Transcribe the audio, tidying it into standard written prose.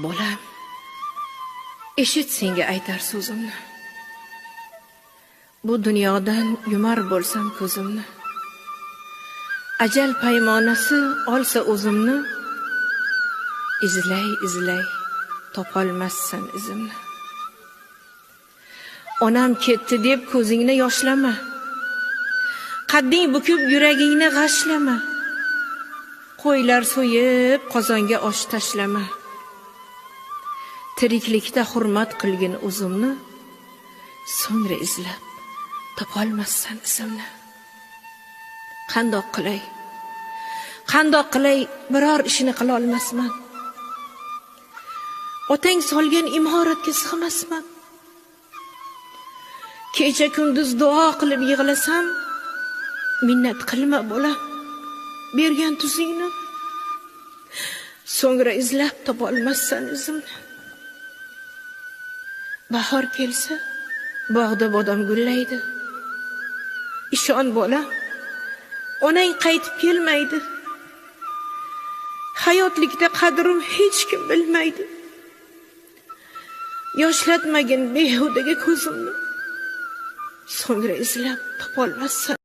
Bolam, eshit senga aytar so'zimni. Bu dunyodan yumar bo'lsam ko'zimni. Ajal paymonasi olsa o'zimni, izlay topolmassan izimni. Onam ketdi deb ko'zingni yoshlama. Qadding bukib yuragingni g'ashlama. Qo'ylar so'yib qozonga osh tashlama. Tiriklikda hurmat qilgin o'zimni, so'ngra izlab topolmassan izimni. Qandoq qilay biror ishini qila olmasman. Otang solgan imoratga sig'masman. Kecha kunduz duo qilib yig'lasam, minnat qilma bolam, bergan tuzingni. So'ngra izlab topolmassan izimni. Bahor kelsa, bog'da bodom gullaydi. Ishon bolam, onang qaytib kelmaydi. Hayotlikda qadrim hech kim bilmaydi. Yoshlatmagin behudaga ko'zimni. So'ngra izlab topolmassan